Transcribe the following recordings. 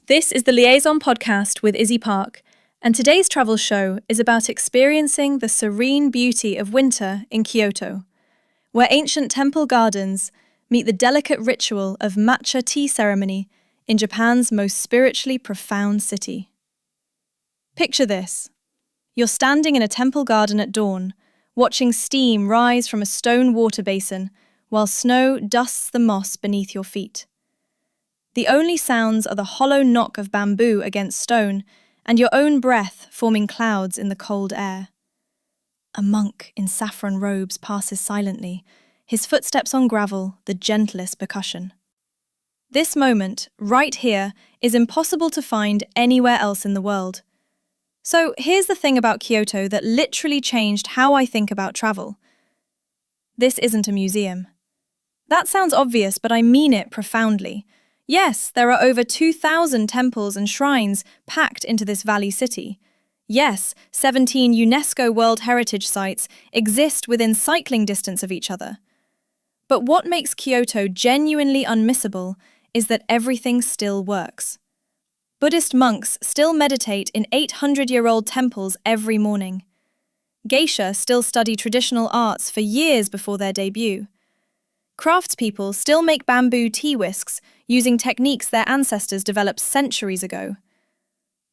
This is the Liaison podcast with Izzy Park, and today's travel show is about experiencing the serene beauty of winter in Kyoto, where ancient temple gardens meet the delicate ritual of matcha tea ceremony in Japan's most spiritually profound city. Picture this. You're standing in a temple garden at dawn, watching steam rise from a stone water basin while snow dusts the moss beneath your feet. The only sounds are the hollow knock of bamboo against stone and your own breath forming clouds in the cold air. A monk in saffron robes passes silently, his footsteps on gravel, the gentlest percussion. This moment, right here, is impossible to find anywhere else in the world. So here's the thing about Kyoto that literally changed how I think about travel. This isn't a museum. That sounds obvious, but I mean it profoundly. Yes, there are over 2,000 temples and shrines packed into this valley city. Yes, 17 UNESCO World Heritage Sites exist within cycling distance of each other. But what makes Kyoto genuinely unmissable is that everything still works. Buddhist monks still meditate in 800-year-old temples every morning. Geisha still study traditional arts for years before their debut. Craftspeople still make bamboo tea whisks using techniques their ancestors developed centuries ago.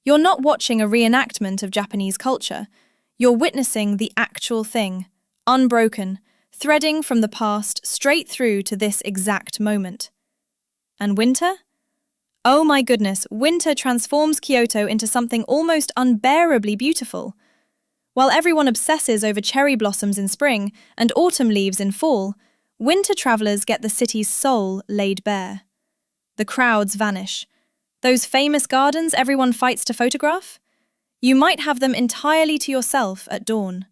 You're not watching a reenactment of Japanese culture. You're witnessing the actual thing, unbroken, threading from the past straight through to this exact moment. And winter? Oh my goodness, winter transforms Kyoto into something almost unbearably beautiful. While everyone obsesses over cherry blossoms in spring and autumn leaves in fall, winter travelers get the city's soul laid bare. The crowds vanish. Those famous gardens everyone fights to photograph? You might have them entirely to yourself at dawn.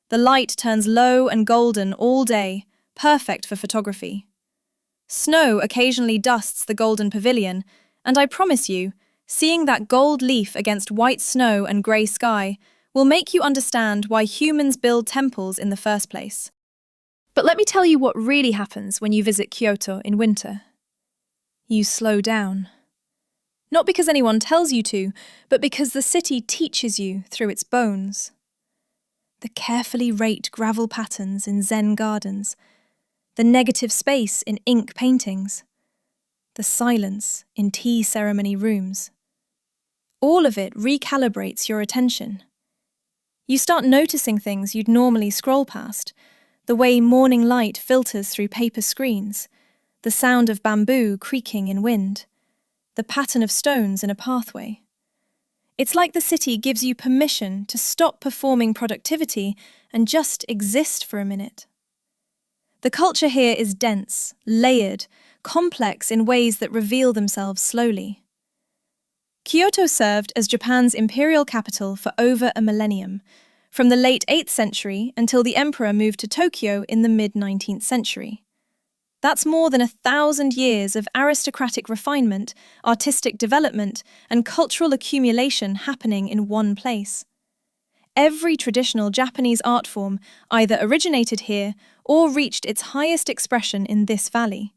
The light turns low and golden all day, perfect for photography. Snow occasionally dusts the golden pavilion, and I promise you, seeing that gold leaf against white snow and grey sky will make you understand why humans build temples in the first place. But let me tell you what really happens when you visit Kyoto in winter. You slow down. Not because anyone tells you to, but because the city teaches you through its bones. The carefully raked gravel patterns in Zen gardens, the negative space in ink paintings, the silence in tea ceremony rooms. All of it recalibrates your attention. You start noticing things you'd normally scroll past, the way morning light filters through paper screens, the sound of bamboo creaking in wind, the pattern of stones in a pathway. It's like the city gives you permission to stop performing productivity and just exist for a minute. The culture here is dense, layered, complex in ways that reveal themselves slowly. Kyoto served as Japan's imperial capital for over a millennium, from the late 8th century until the emperor moved to Tokyo in the mid-19th century. That's more than 1,000 years of aristocratic refinement, artistic development, and cultural accumulation happening in one place. Every traditional Japanese art form either originated here or reached its highest expression in this valley.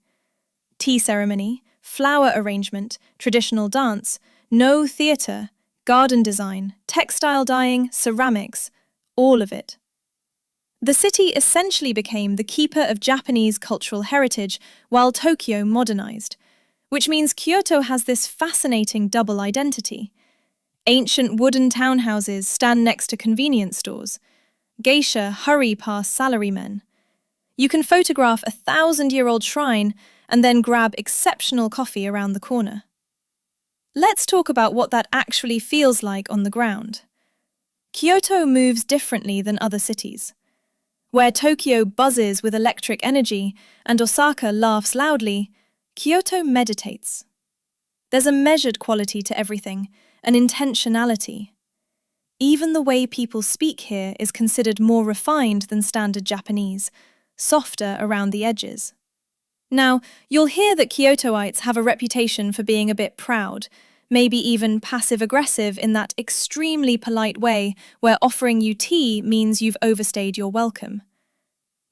Tea ceremony, flower arrangement, traditional dance, no theatre, garden design, textile dyeing, ceramics, all of it. The city essentially became the keeper of Japanese cultural heritage while Tokyo modernized, which means Kyoto has this fascinating double identity. Ancient wooden townhouses stand next to convenience stores. Geisha hurry past salarymen. You can photograph a 1,000-year-old shrine and then grab exceptional coffee around the corner. Let's talk about what that actually feels like on the ground. Kyoto moves differently than other cities. Where Tokyo buzzes with electric energy and Osaka laughs loudly, Kyoto meditates. There's a measured quality to everything, an intentionality. Even the way people speak here is considered more refined than standard Japanese, softer around the edges. Now, you'll hear that Kyotoites have a reputation for being a bit proud, maybe even passive-aggressive in that extremely polite way where offering you tea means you've overstayed your welcome.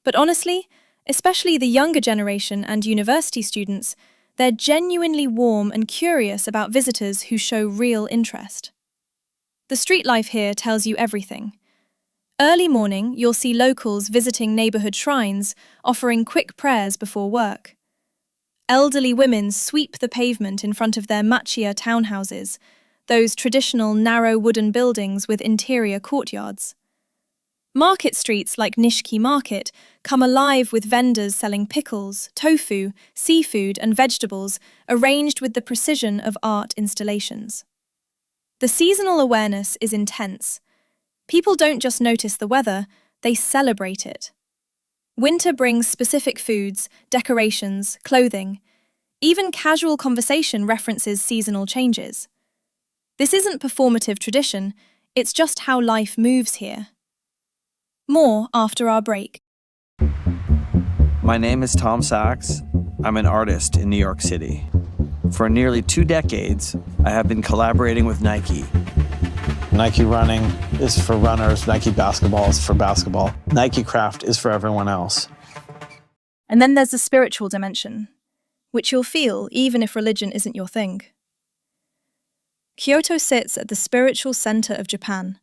But honestly, especially the younger generation and university students, They're genuinely warm and curious about visitors who show real interest. The street life here tells you everything. Early morning, you'll see locals visiting neighborhood shrines, offering quick prayers before work. Elderly women sweep the pavement in front of their Matcha townhouses, those traditional narrow wooden buildings with interior courtyards. Market streets like Nishiki Market come alive with vendors selling pickles, tofu, seafood and vegetables arranged with the precision of art installations. The seasonal awareness is intense. People don't just notice the weather, they celebrate it. Winter brings specific foods, decorations, clothing. Even casual conversation references seasonal changes. This isn't performative tradition, it's just how life moves here. More after our break. My name is Tom Sachs. I'm an artist in New York City. For nearly 2 decades, I have been collaborating with Nike. Nike running is for runners, Nike basketball is for basketball. Nike craft is for everyone else. And then there's the spiritual dimension, which you'll feel even if religion isn't your thing. Kyoto sits at the spiritual center of Japan,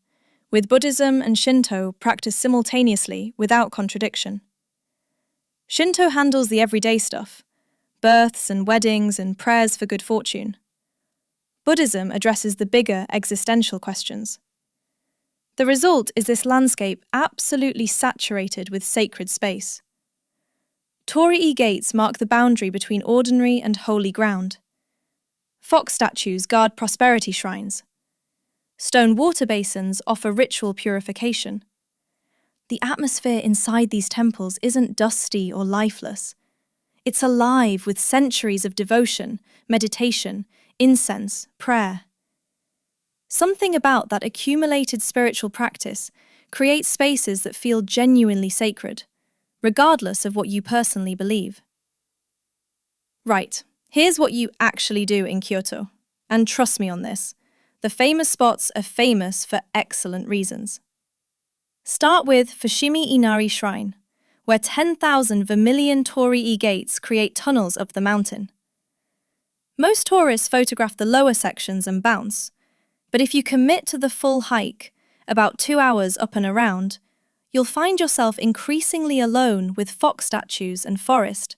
with Buddhism and Shinto practiced simultaneously without contradiction. Shinto handles the everyday stuff, births and weddings and prayers for good fortune. Buddhism addresses the bigger existential questions. The result is this landscape absolutely saturated with sacred space. Torii gates mark the boundary between ordinary and holy ground. Fox statues guard prosperity shrines. Stone water basins offer ritual purification. The atmosphere inside these temples isn't dusty or lifeless. It's alive with centuries of devotion, meditation, incense, prayer. Something about that accumulated spiritual practice creates spaces that feel genuinely sacred, regardless of what you personally believe. Right, here's what you actually do in Kyoto. And trust me on this, the famous spots are famous for excellent reasons. Start with Fushimi Inari Shrine, where 10,000 vermilion torii gates create tunnels up the mountain. Most tourists photograph the lower sections and bounce, but if you commit to the full hike, about 2 hours up and around, you'll find yourself increasingly alone with fox statues and forest,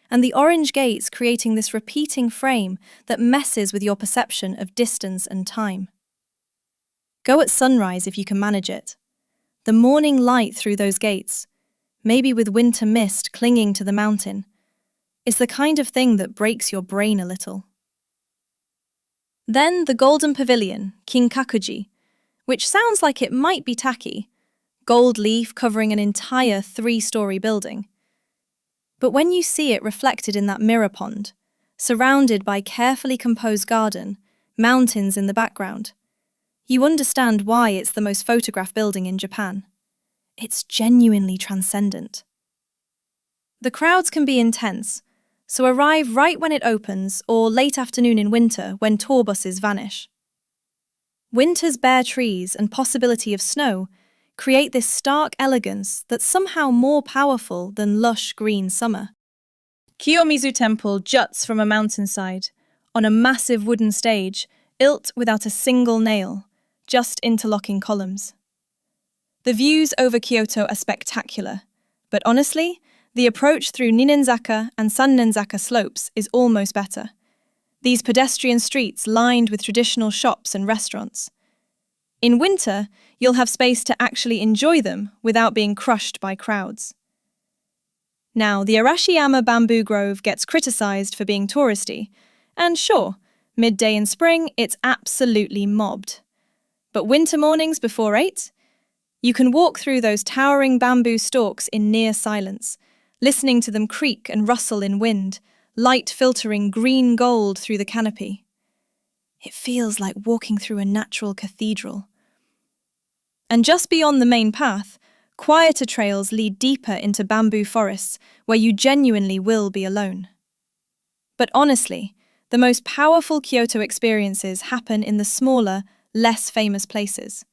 and the orange gates creating this repeating frame that messes with your perception of distance and time. Go at sunrise if you can manage it. The morning light through those gates, maybe with winter mist clinging to the mountain, is the kind of thing that breaks your brain a little. Then the Golden Pavilion, Kinkakuji, which sounds like it might be tacky, gold leaf covering an entire 3-story building. But when you see it reflected in that mirror pond, surrounded by carefully composed garden, mountains in the background, you understand why it's the most photographed building in Japan. It's genuinely transcendent. The crowds can be intense, so arrive right when it opens or late afternoon in winter when tour buses vanish. Winter's bare trees and possibility of snow create this stark elegance that's somehow more powerful than lush green summer. Kiyomizu Temple juts from a mountainside, on a massive wooden stage, built without a single nail, just interlocking columns. The views over Kyoto are spectacular, but honestly, the approach through Ninenzaka and Sannenzaka slopes is almost better. These pedestrian streets lined with traditional shops and restaurants. In winter, you'll have space to actually enjoy them without being crushed by crowds. Now, the Arashiyama bamboo grove gets criticized for being touristy, and sure, midday in spring, it's absolutely mobbed. But winter mornings before 8, you can walk through those towering bamboo stalks in near silence, listening to them creak and rustle in wind, light filtering green gold through the canopy. It feels like walking through a natural cathedral. And just beyond the main path, quieter trails lead deeper into bamboo forests where you genuinely will be alone. But honestly, the most powerful Kyoto experiences happen in the smaller, less famous places.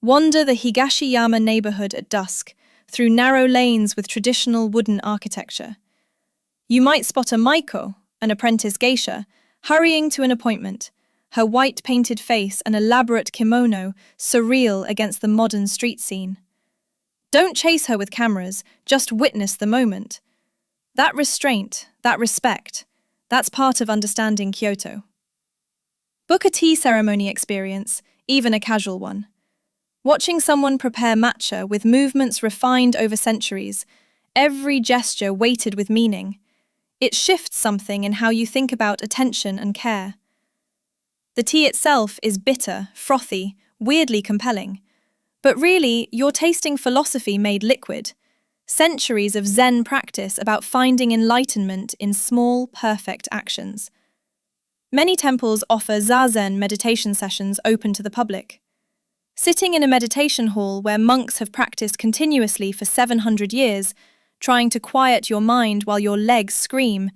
Wander the Higashiyama neighborhood at dusk, through narrow lanes with traditional wooden architecture. You might spot a maiko, an apprentice geisha, hurrying to an appointment, her white painted face and elaborate kimono surreal against the modern street scene. Don't chase her with cameras, just witness the moment. That restraint, that respect, that's part of understanding Kyoto. Book a tea ceremony experience, even a casual one. Watching someone prepare matcha with movements refined over centuries, every gesture weighted with meaning, it shifts something in how you think about attention and care. The tea itself is bitter, frothy, weirdly compelling. But really, you're tasting philosophy made liquid. Centuries of Zen practice about finding enlightenment in small, perfect actions. Many temples offer zazen meditation sessions open to the public. Sitting in a meditation hall where monks have practiced continuously for 700 years, trying to quiet your mind while your legs scream,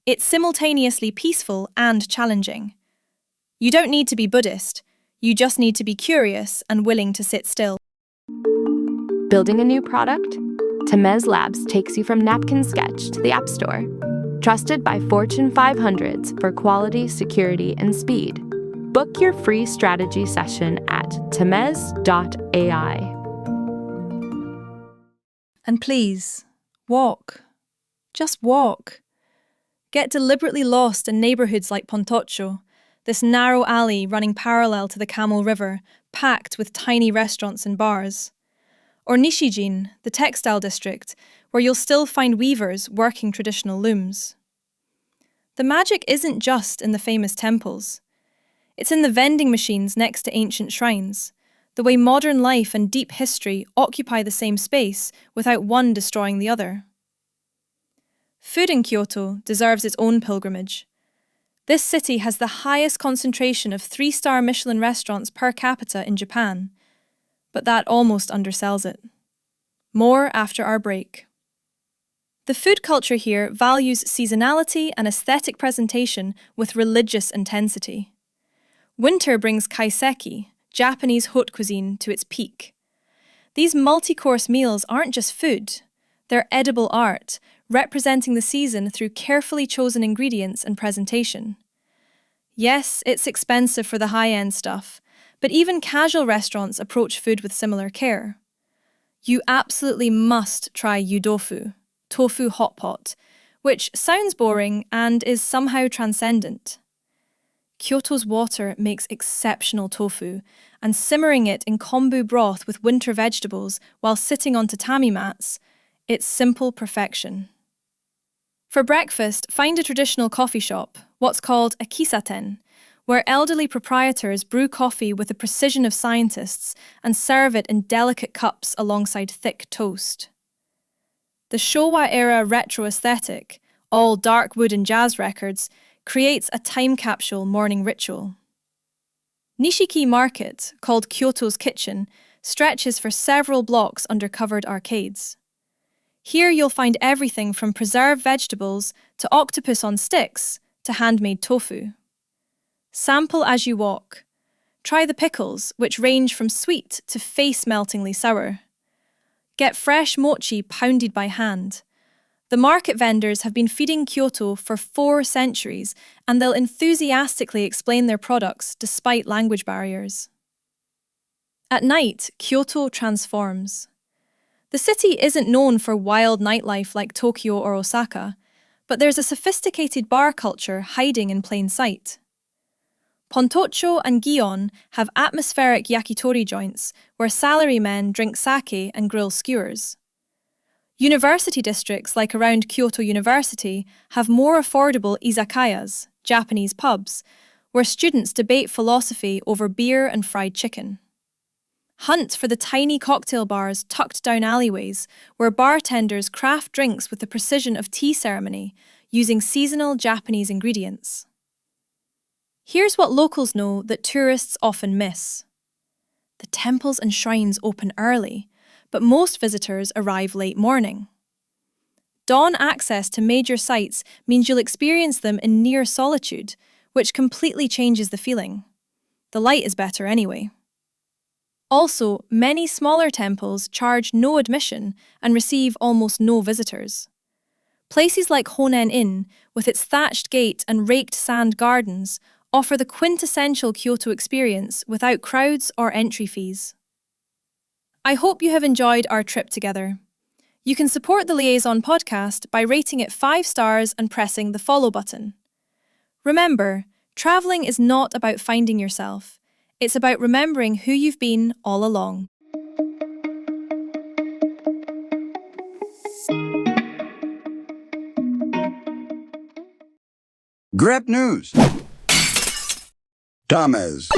it's simultaneously peaceful and challenging. You don't need to be Buddhist, you just need to be curious and willing to sit still. Building a new product? Temez Labs takes you from napkin sketch to the App Store. Trusted by Fortune 500s for quality, security, and speed. Book your free strategy session at temez.ai. And please, walk. Just walk. Get deliberately lost in neighborhoods like Pontoccio, this narrow alley running parallel to the Camel River, packed with tiny restaurants and bars. Or Nishijin, the textile district, where you'll still find weavers working traditional looms. The magic isn't just in the famous temples. It's in the vending machines next to ancient shrines, the way modern life and deep history occupy the same space without one destroying the other. Food in Kyoto deserves its own pilgrimage. This city has the highest concentration of 3-star Michelin restaurants per capita in Japan, but that almost undersells it. More after our break. The food culture here values seasonality and aesthetic presentation with religious intensity. Winter brings kaiseki, Japanese haute cuisine, to its peak. These multi-course meals aren't just food, they're edible art, representing the season through carefully chosen ingredients and presentation. Yes, it's expensive for the high-end stuff, but even casual restaurants approach food with similar care. You absolutely must try yudofu, tofu hot pot, which sounds boring and is somehow transcendent. Kyoto's water makes exceptional tofu, and simmering it in kombu broth with winter vegetables while sitting on tatami mats, it's simple perfection. For breakfast, find a traditional coffee shop, what's called a kisaten, where elderly proprietors brew coffee with the precision of scientists and serve it in delicate cups alongside thick toast. The Showa-era retro aesthetic, all dark wood and jazz records, creates a time capsule morning ritual. Nishiki Market, called Kyoto's Kitchen, stretches for several blocks under covered arcades. Here you'll find everything from preserved vegetables to octopus on sticks to handmade tofu. Sample as you walk. Try the pickles, which range from sweet to face-meltingly sour. Get fresh mochi pounded by hand. The market vendors have been feeding Kyoto for 4 centuries, and they'll enthusiastically explain their products despite language barriers. At night, Kyoto transforms. The city isn't known for wild nightlife like Tokyo or Osaka, but there's a sophisticated bar culture hiding in plain sight. Pontoccio and Gion have atmospheric yakitori joints where salarymen drink sake and grill skewers. University districts like around Kyoto University have more affordable izakayas, Japanese pubs, where students debate philosophy over beer and fried chicken. Hunt for the tiny cocktail bars tucked down alleyways where bartenders craft drinks with the precision of tea ceremony using seasonal Japanese ingredients. Here's what locals know that tourists often miss. The temples and shrines open early, but most visitors arrive late morning. Dawn access to major sites means you'll experience them in near solitude, which completely changes the feeling. The light is better anyway. Also, many smaller temples charge no admission and receive almost no visitors. Places like Honen Inn, with its thatched gate and raked sand gardens, offer the quintessential Kyoto experience without crowds or entry fees. I hope you have enjoyed our trip together. You can support the Liaison podcast by rating it 5 stars and pressing the follow button. Remember, travelling is not about finding yourself. It's about remembering who you've been all along. Grab news. Thomas.